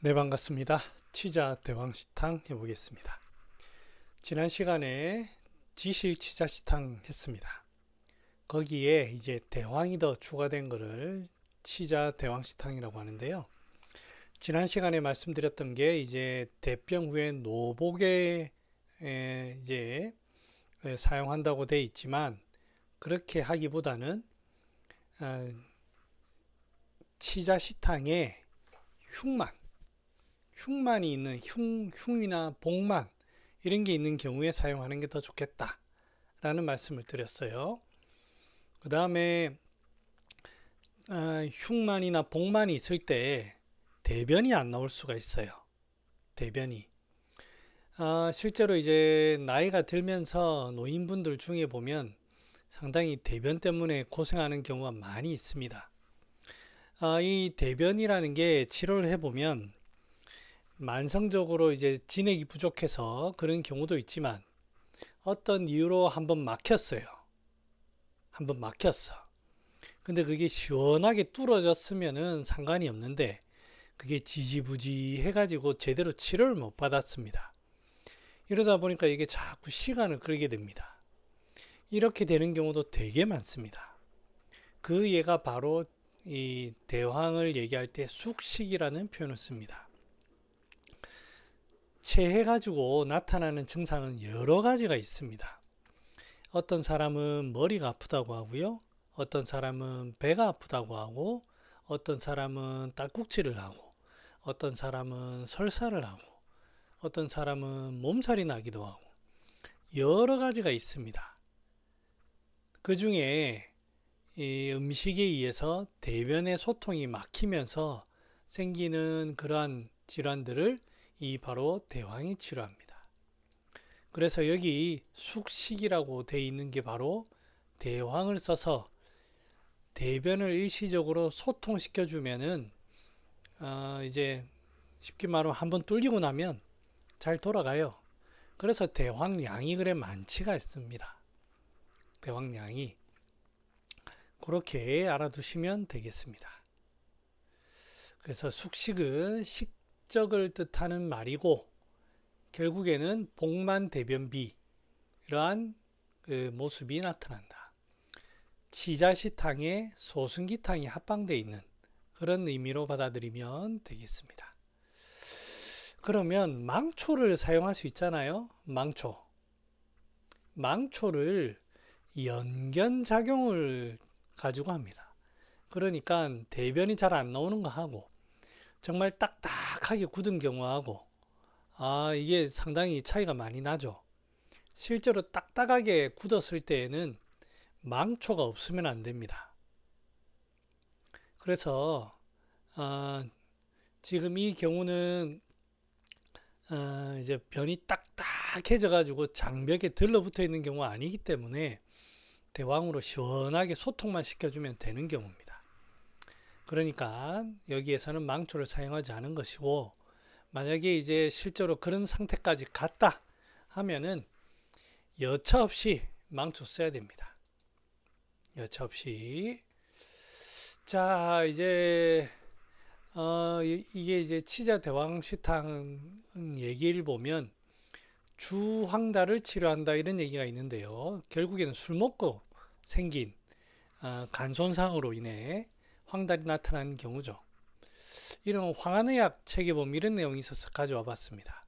네, 반갑습니다. 치자 대왕시탕 해보겠습니다. 지난 시간에 지실 치자시탕 했습니다. 거기에 이제 대왕이 더 추가된 거를 치자 대왕시탕이라고 하는데요. 지난 시간에 말씀드렸던 게 이제 대병 후에 노복에 이제 사용한다고 돼 있지만 그렇게 하기보다는 어, 치자시탕에 흉만, 흉만이 있는 흉이나 복만 이런 게 있는 경우에 사용하는 게 더 좋겠다라는 말씀을 드렸어요. 그 다음에 흉만이나 복만이 있을 때 대변이 안 나올 수가 있어요. 대변이. 실제로 이제 나이가 들면서 노인분들 중에 보면 상당히 대변 때문에 고생하는 경우가 많이 있습니다. 이 대변이라는 게 치료를 해보면 만성적으로 이제 진액이 부족해서 그런 경우도 있지만 어떤 이유로 한번 막혔어요. 한번 막혔어. 근데 그게 시원하게 뚫어졌으면은 상관이 없는데 그게 지지부지 해가지고 제대로 치료를 못 받았습니다. 이러다 보니까 이게 자꾸 시간을 끌게 됩니다. 이렇게 되는 경우도 되게 많습니다. 그 예가 바로 이 대황을 얘기할 때 숙식이라는 표현을 씁니다. 체해가지고 나타나는 증상은 여러 가지가 있습니다. 어떤 사람은 머리가 아프다고 하고요. 어떤 사람은 배가 아프다고 하고, 어떤 사람은 딸꾹질을 하고, 어떤 사람은 설사를 하고, 어떤 사람은 몸살이 나기도 하고, 여러 가지가 있습니다. 그 중에 이 음식에 의해서 대변의 소통이 막히면서 생기는 그러한 질환들을 이 바로 대황이 치료합니다. 그래서 여기 숙식이라고 되어 있는 게 바로 대황을 써서 대변을 일시적으로 소통시켜 주면은 이제 쉽게 말하면 한번 뚫리고 나면 잘 돌아가요. 그래서 대황량이 그래 많지가 않습니다. 대황량이 그렇게 알아두시면 되겠습니다. 그래서 숙식은 식적을 뜻하는 말이고 결국에는 복만대변비 이러한 그 모습이 나타난다. 치자시탕에 소승기탕이 합방되어 있는 그런 의미로 받아들이면 되겠습니다. 그러면 망초를 사용할 수 있잖아요. 망초. 망초를 연견작용을 가지고 합니다. 그러니까 대변이 잘 안 나오는 거 하고 정말 딱딱하게 굳은 경우하고 이게 상당히 차이가 많이 나죠. 실제로 딱딱하게 굳었을 때에는 망초가 없으면 안 됩니다. 그래서 지금 이 경우는 이제 변이 딱딱해져 가지고 장벽에 들러붙어 있는 경우가 아니기 때문에 대왕으로 시원하게 소통만 시켜주면 되는 경우입니다. 그러니까 여기에서는 망초를 사용하지 않은 것이고 만약에 이제 실제로 그런 상태까지 갔다 하면은 여차 없이 망초 써야 됩니다. 여차 없이. 자, 이제 이게 이제 치자 대왕시탕 얘기를 보면 주황달을 치료한다 이런 얘기가 있는데요. 결국에는 술 먹고 생긴 간 손상으로 인해 황달이 나타나는 경우죠. 이런 황한의학 책에 보면 이런 내용이 있어서 가져와 봤습니다.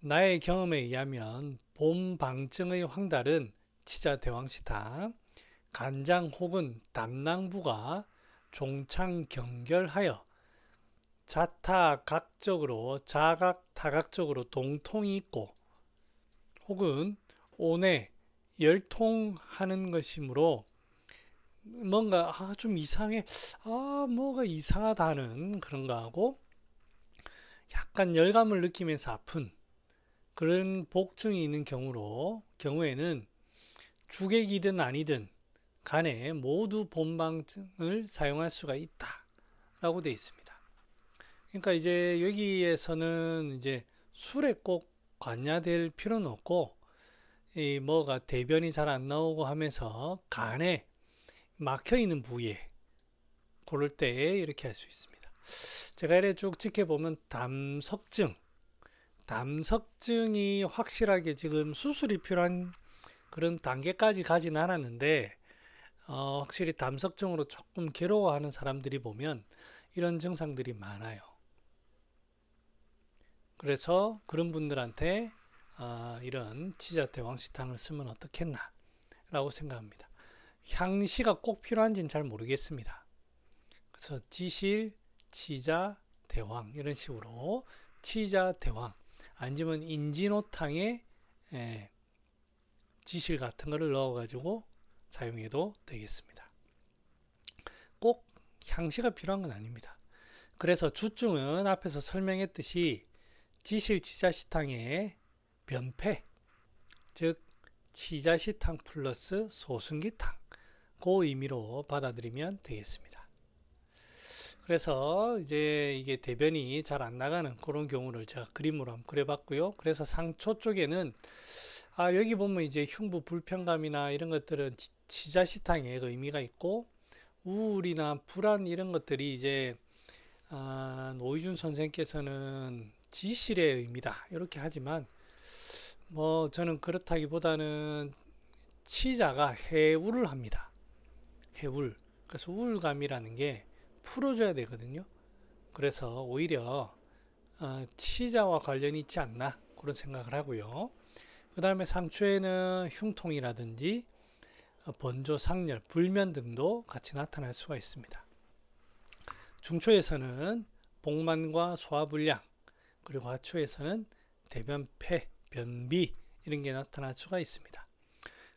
나의 경험에 의하면 봄방증의 황달은 치자 대왕시탕, 간장 혹은 담낭부가 종창경결하여 자각타각적으로 동통이 있고 혹은 온에 열통하는 것이므로 뭔가 좀 이상해 뭐가 이상하다는 그런 거하고 약간 열감을 느끼면서 아픈 그런 복증이 있는 경우에는 주객이든 아니든 간에 모두 본방증을 사용할 수가 있다라고 되어 있습니다. 그러니까 이제 여기에서는 이제 술에 꼭 관여될 필요는 없고 이 뭐가 대변이 잘 안 나오고 하면서 간에 막혀 있는 부위에 고를 때 이렇게 할 수 있습니다. 제가 이렇게 쭉 지켜보면 담석증이 확실하게 지금 수술이 필요한 그런 단계까지 가진 않았는데 확실히 담석증으로 조금 괴로워하는 사람들이 보면 이런 증상들이 많아요. 그래서 그런 분들한테 이런 치자대왕시탕을 쓰면 어떻겠나 라고 생각합니다. 향시가 꼭 필요한지는 잘 모르겠습니다. 그래서 지실, 치자, 대황 이런 식으로 치자, 대황 아니면 인진호탕에 지실 같은 거를 넣어 가지고 사용해도 되겠습니다. 꼭 향시가 필요한 건 아닙니다. 그래서 주증은 앞에서 설명했듯이 지실 치자시탕의 변폐, 즉 치자시탕 플러스 소승기탕 그 의미로 받아들이면 되겠습니다. 그래서 이제 이게 대변이 잘 안 나가는 그런 경우를 제가 그림으로 한번 그려봤고요. 그래서 상초 쪽에는 여기 보면 이제 흉부 불편감이나 이런 것들은 치자시탕의 의미가 있고 우울이나 불안 이런 것들이 이제 노희준 선생님께서는 지실의 의미다 이렇게 하지만 뭐 저는 그렇다기보다는 치자가 해울을 합니다. 해울. 그래서 우울감이라는 게 풀어줘야 되거든요. 그래서 오히려 치자와 관련이 있지 않나 그런 생각을 하고요. 그 다음에 상초에는 흉통이라든지 번조, 상열, 불면 등도 같이 나타날 수가 있습니다. 중초에서는 복만과 소화불량, 그리고 하초에서는 대변폐, 변비 이런 게 나타날 수가 있습니다.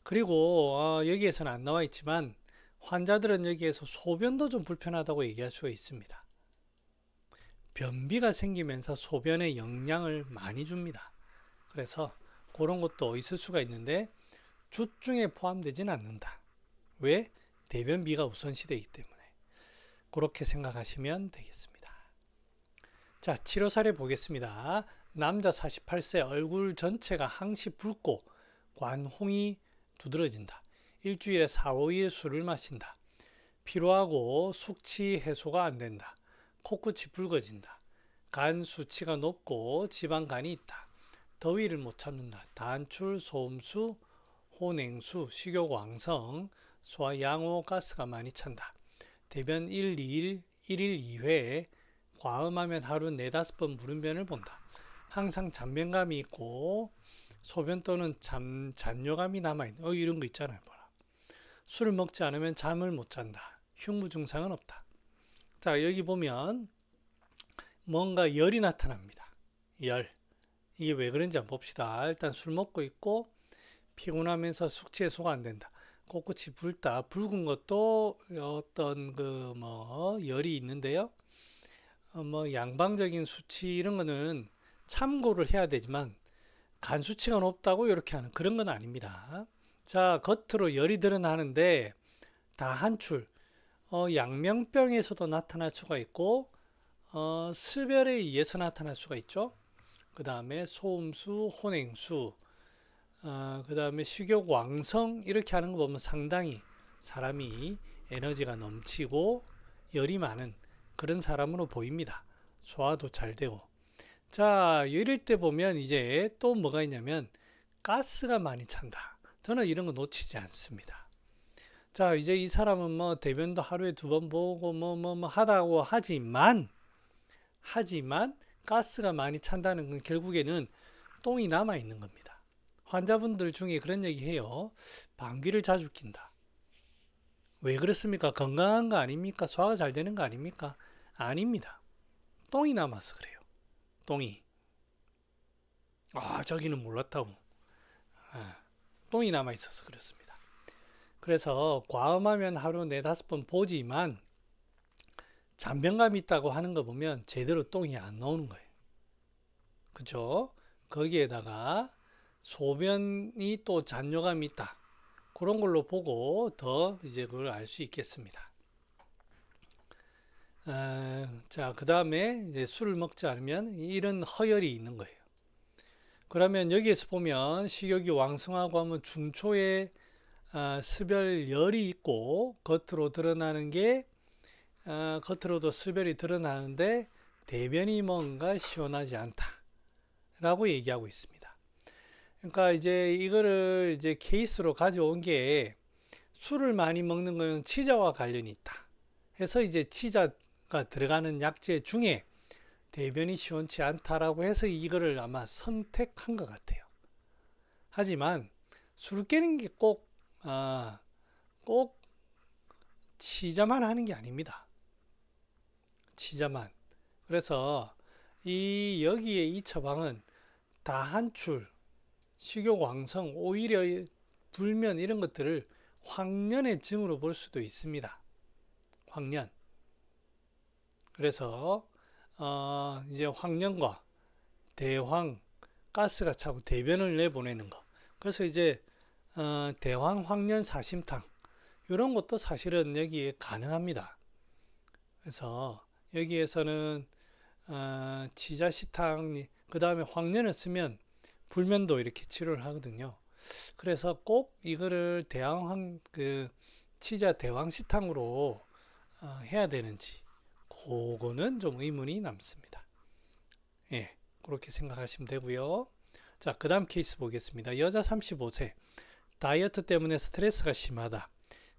그리고 여기에서는 안 나와 있지만 환자들은 여기에서 소변도 좀 불편하다고 얘기할 수가 있습니다. 변비가 생기면서 소변에 영향을 많이 줍니다. 그래서 그런 것도 있을 수가 있는데 주중에 포함되지는 않는다. 왜? 대변비가 우선시되기 때문에. 그렇게 생각하시면 되겠습니다. 자, 치료 사례 보겠습니다. 남자 48세 얼굴 전체가 항시 붉고 관홍이 두드러진다. 일주일에 4, 5일 술을 마신다. 피로하고 숙취 해소가 안 된다. 코끝이 붉어진다. 간 수치가 높고 지방간이 있다. 더위를 못 참는다. 단출, 소음수, 호냉수, 식욕 왕성, 소화 양호, 가스가 많이 찬다. 대변 1, 2일, 1일 2회, 과음하면 하루 4, 5번 무름변을 본다. 항상 잔변감이 있고 소변 또는 잔뇨감이 남아있는 이런 거 있잖아요. 술을 먹지 않으면 잠을 못 잔다. 흉부 증상은 없다. 자, 여기 보면 뭔가 열이 나타납니다. 열. 이게 왜 그런지 한번 봅시다. 일단 술 먹고 있고 피곤하면서 숙취 해소가 안 된다. 코끝이 붉다. 붉은 것도 어떤 열이 있는데요. 양방적인 수치 이런 거는 참고를 해야 되지만 간 수치가 높다고 이렇게 하는 그런 건 아닙니다. 자, 겉으로 열이 드러나는데 다 한출. 양명병에서도 나타날 수가 있고 스별에 의해서 나타날 수가 있죠. 그 다음에 소음수, 혼행수, 그 다음에 식욕 왕성 이렇게 하는 거 보면 상당히 사람이 에너지가 넘치고 열이 많은 그런 사람으로 보입니다. 소화도 잘 되고. 자, 이럴 때 보면 이제 또 뭐가 있냐면 가스가 많이 찬다. 저는 이런 거 놓치지 않습니다. 자, 이제 이 사람은 뭐 대변도 하루에 2번 보고 뭐 하다고 하지만 가스가 많이 찬다는 건 결국에는 똥이 남아 있는 겁니다. 환자분들 중에 그런 얘기 해요. 방귀를 자주 낀다. 왜 그렇습니까? 건강한 거 아닙니까? 소화가 잘 되는 거 아닙니까? 아닙니다. 똥이 남아서 그래요. 똥이. 저기는 몰랐다고. 똥이 남아 있어서 그렇습니다. 그래서 과음하면 하루 4, 5번 보지만 잔변감이 있다고 하는 거 보면 제대로 똥이 안 나오는 거예요. 그죠? 거기에다가 소변이 또 잔뇨감이 있다. 그런 걸로 보고 더 이제 그걸 알 수 있겠습니다. 자, 그 다음에 이제 술을 먹지 않으면 이런 허열이 있는 거예요. 그러면 여기에서 보면 식욕이 왕성하고 하면 중초에 습열열이 있고 겉으로 드러나는 게 겉으로도 수별이 드러나는데 대변이 뭔가 시원하지 않다 라고 얘기하고 있습니다. 그러니까 이제 이거를 이제 케이스로 가져온 게 술을 많이 먹는 것은 치자와 관련이 있다 해서 이제 치자가 들어가는 약재 중에 대변이 시원치 않다라고 해서 이거를 아마 선택한 것 같아요. 하지만 술 깨는 게 꼭 치자만 하는 게 아닙니다. 치자만. 그래서 여기에 이 처방은 다한출, 식욕왕성, 오히려 불면 이런 것들을 황련의 증으로 볼 수도 있습니다. 황련. 그래서 이제 황련과 대황, 가스가 차고 대변을 내보내는 거. 그래서 이제 대황 황련 사심탕 이런 것도 사실은 여기에 가능합니다. 그래서 여기에서는 치자시탕 그 다음에 황련을 쓰면 불면도 이렇게 치료를 하거든요. 그래서 꼭 이거를 치자 대왕시탕으로 해야 되는지 그거는 좀 의문이 남습니다. 예, 그렇게 생각하시면 되고요. 자, 그 다음 케이스 보겠습니다. 여자 35세 다이어트 때문에 스트레스가 심하다.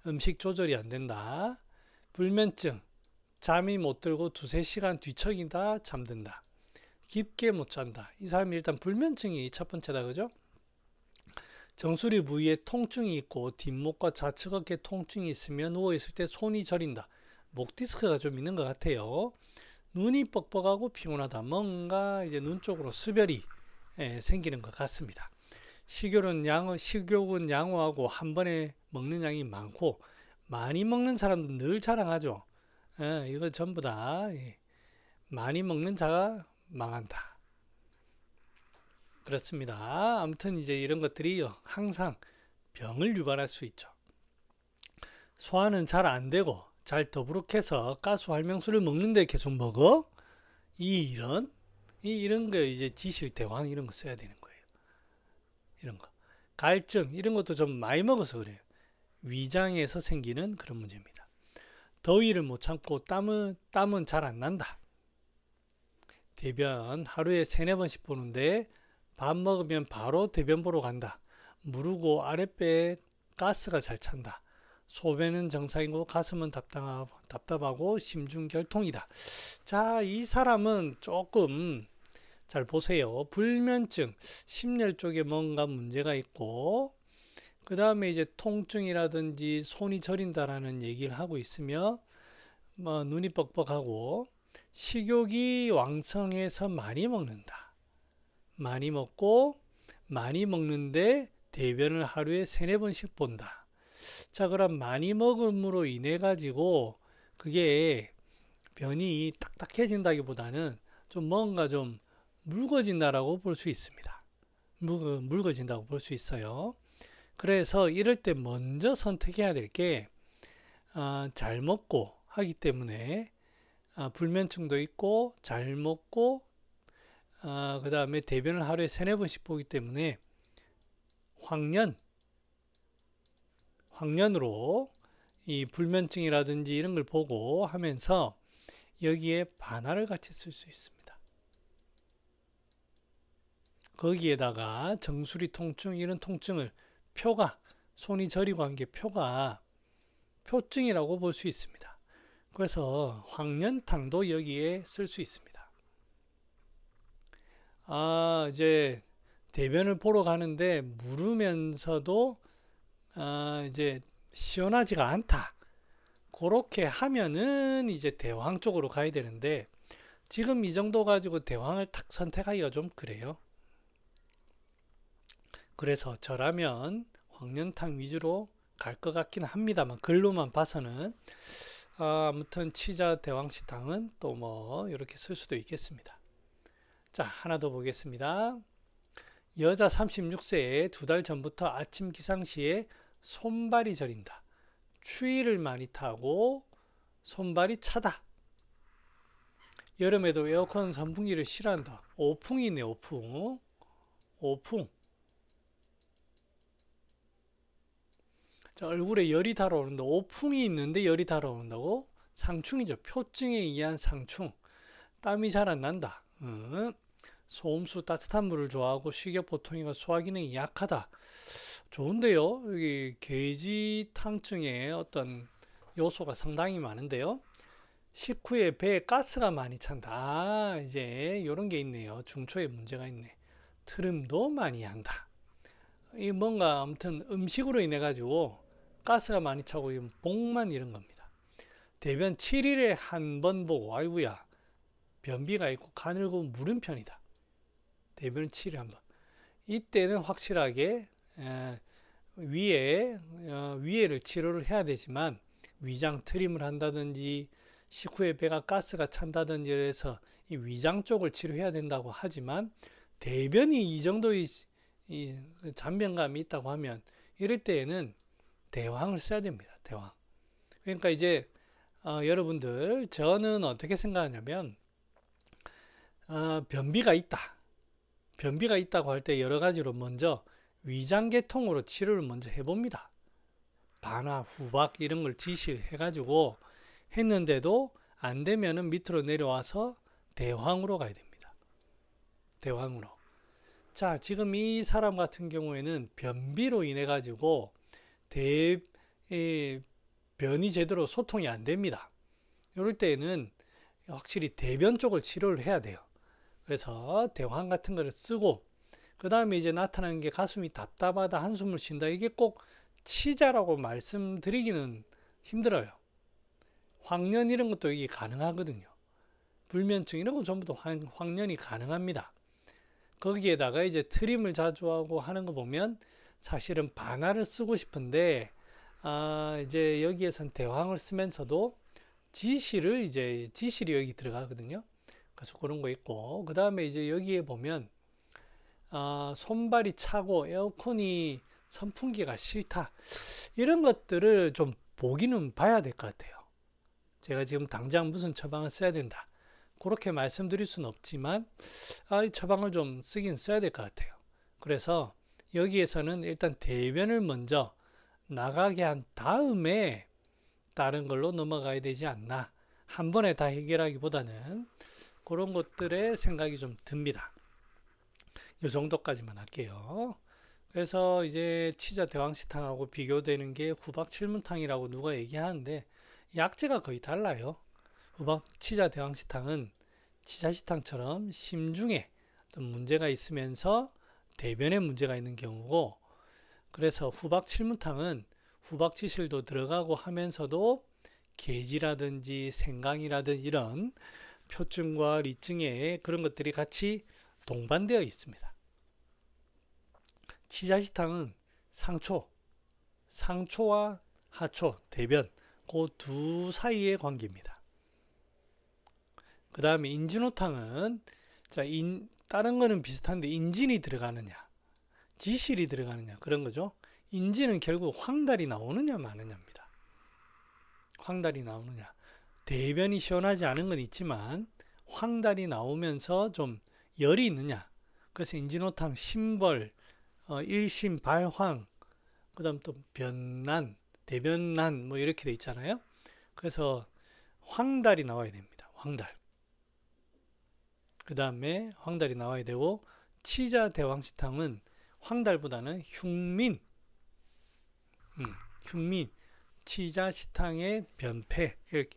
음식 조절이 안 된다. 불면증 잠이 못 들고 두세 시간 뒤척이다 잠든다. 깊게 못 잔다. 이 사람이 일단 불면증이 첫 번째다. 그죠? 정수리 부위에 통증이 있고 뒷목과 좌측 어깨 통증이 있으면 누워있을 때 손이 저린다. 목 디스크가 좀 있는 것 같아요. 눈이 뻑뻑하고 피곤하다. 뭔가 이제 눈 쪽으로 수별이 생기는 것 같습니다. 식욕은 양호하고 한 번에 먹는 양이 많고 많이 먹는 사람도 늘 자랑하죠. 이거 전부 다 많이 먹는 자가 망한다. 그렇습니다. 아무튼 이제 이런 것들이 항상 병을 유발할 수 있죠. 소화는 잘 안 되고 잘 더부룩해서 가스활명수를 먹는데 계속 먹어? 이런 거 이제 지실대왕 이런 거 써야 되는 거예요. 이런 거. 갈증 이런 것도 좀 많이 먹어서 그래요. 위장에서 생기는 그런 문제입니다. 더위를 못 참고 땀은 잘 안 난다. 대변 하루에 3-4번씩 보는데 밥 먹으면 바로 대변 보러 간다. 무르고 아랫배에 가스가 잘 찬다. 소변은 정상이고 가슴은 답답하고 심중결통이다. 자, 이 사람은 조금 잘 보세요. 불면증, 심혈 쪽에 뭔가 문제가 있고 그 다음에 이제 통증이라든지 손이 저린다라는 얘기를 하고 있으며 눈이 뻑뻑하고 식욕이 왕성해서 많이 먹는다. 많이 먹고 많이 먹는데 대변을 하루에 3-4번씩 본다. 자, 그럼 많이 먹음으로 인해 가지고 그게 변이 딱딱해진다기보다는 좀 뭔가 좀 묽어진다라고 볼 수 있습니다. 묽어진다고 볼 수 있어요. 그래서 이럴 때 먼저 선택해야 될 게 잘 먹고 하기 때문에 불면증도 있고 잘 먹고 그 다음에 대변을 하루에 3-4번씩 보기 때문에 황련으로 이 불면증이라든지 이런 걸 보고 하면서 여기에 반화를 같이 쓸 수 있습니다. 거기에다가 정수리 통증 이런 통증을 손이 저리고 한 게 표증이라고 볼 수 있습니다. 그래서 황련탕도 여기에 쓸 수 있습니다. 이제 대변을 보러 가는데 물으면서도 이제 시원하지가 않다. 그렇게 하면은 이제 대황 쪽으로 가야 되는데 지금 이 정도 가지고 대황을 탁 선택하기가 좀 그래요. 그래서 저라면 황련탕 위주로 갈 것 같긴 합니다만 글로만 봐서는 아무튼 치자 대왕시탕은 또 뭐 이렇게 쓸 수도 있겠습니다. 자, 하나 더 보겠습니다. 여자 36세에 2달 전부터 아침 기상시에 손발이 저린다. 추위를 많이 타고 손발이 차다. 여름에도 에어컨 선풍기를 싫어한다. 오풍이 있네. 오풍. 자, 얼굴에 열이 달아오른다. 오풍이 있는데 열이 달아오른다고? 상충이죠. 표증에 의한 상충. 땀이 잘 안 난다. 소음수 따뜻한 물을 좋아하고 식욕보통이가 소화기능이 약하다. 좋은데요. 여기 계지탕증에 어떤 요소가 상당히 많은데요. 식후에 배에 가스가 많이 찬다. 이제 이런 게 있네요. 중초에 문제가 있네. 트림도 많이 한다. 이 뭔가 아무튼 음식으로 인해 가지고 가스가 많이 차고 복만 이런 겁니다. 대변 7일에 한 번 보고 아이고야 변비가 있고 가늘고 무른 편이다. 대변 7일에 한 번. 이때는 확실하게 위해를 치료를 해야 되지만 위장 트림을 한다든지 식후에 배가 가스가 찬다든지 해서 이 위장 쪽을 치료해야 된다고 하지만 대변이 이 정도의 잔변감이 있다고 하면 이럴 때에는 대황을 써야 됩니다. 대황. 그러니까 이제 여러분들 저는 어떻게 생각하냐면 변비가 있다. 변비가 있다고 할 때 여러 가지로 먼저 위장계통으로 치료를 먼저 해봅니다. 반화, 후박 이런 걸 지시해 가지고 했는데도 안 되면은 밑으로 내려와서 대황으로 가야 됩니다. 대황으로. 자, 지금 이 사람 같은 경우에는 변비로 인해 가지고 변이 제대로 소통이 안 됩니다. 이럴 때는 확실히 대변 쪽을 치료를 해야 돼요. 그래서 대황 같은 거를 쓰고 그 다음에 이제 나타나는 게 가슴이 답답하다, 한숨을 쉰다. 이게 꼭 치자라고 말씀드리기는 힘들어요. 황련 이런 것도 이게 가능하거든요. 불면증 이런 거 전부 다 황련이 가능합니다. 거기에다가 이제 트림을 자주 하고 하는 거 보면 사실은 반화를 쓰고 싶은데 이제 여기에선 대황을 쓰면서도 지실이 여기 들어가거든요. 그래서 그런 거 있고 그 다음에 이제 여기에 보면 손발이 차고 에어컨이 선풍기가 싫다 이런 것들을 좀 보기는 봐야 될 것 같아요. 제가 지금 당장 무슨 처방을 써야 된다 그렇게 말씀드릴 수는 없지만 이 처방을 좀 쓰긴 써야 될 것 같아요. 그래서 여기에서는 일단 대변을 먼저 나가게 한 다음에 다른 걸로 넘어가야 되지 않나. 한 번에 다 해결하기보다는 그런 것들의 생각이 좀 듭니다. 이 정도까지만 할게요. 그래서 이제 치자 대왕시탕하고 비교되는 게 후박 칠문탕이라고 누가 얘기하는데 약재가 거의 달라요. 후박 치자 대왕시탕은 치자시탕처럼 심중에 어떤 문제가 있으면서 대변에 문제가 있는 경우고, 그래서 후박 칠문탕은 후박 지실도 들어가고 하면서도 계지라든지 생강이라든지 이런 표증과 리증에 그런 것들이 같이 동반되어 있습니다. 치자시탕은 상초와 하초, 대변 그 두 사이의 관계입니다. 그 다음에 인진호탕은 다른 거는 비슷한데 인진이 들어가느냐 지실이 들어가느냐 그런 거죠. 인진은 결국 황달이 나오느냐 마느냐입니다. 황달이 나오느냐. 대변이 시원하지 않은 건 있지만 황달이 나오면서 좀 열이 있느냐. 그래서 인진호탕, 심벌, 일심, 발황, 그 다음 또 변난, 대변난 뭐 이렇게 돼 있잖아요. 그래서 황달이 나와야 됩니다. 황달. 그 다음에 황달이 나와야 되고, 치자 대왕시탕은 황달보다는 흉민, 치자시탕의 변폐, 이렇게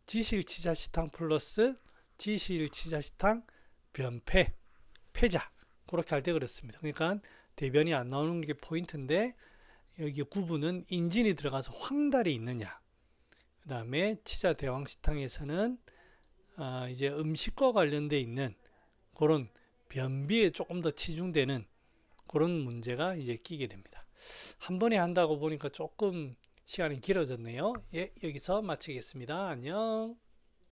지실치자시탕 플러스 지실치자시탕 변폐, 폐자 그렇게 할 때 그렇습니다. 그러니까 대변이 안 나오는 게 포인트인데 여기 구분은 인진이 들어가서 황달이 있느냐, 그 다음에 치자 대왕시탕에서는 이제 음식과 관련돼 있는 그런 변비에 조금 더 치중되는 그런 문제가 이제 끼게 됩니다. 한 번에 한다고 보니까 조금 시간이 길어졌네요. 예, 여기서 마치겠습니다. 안녕.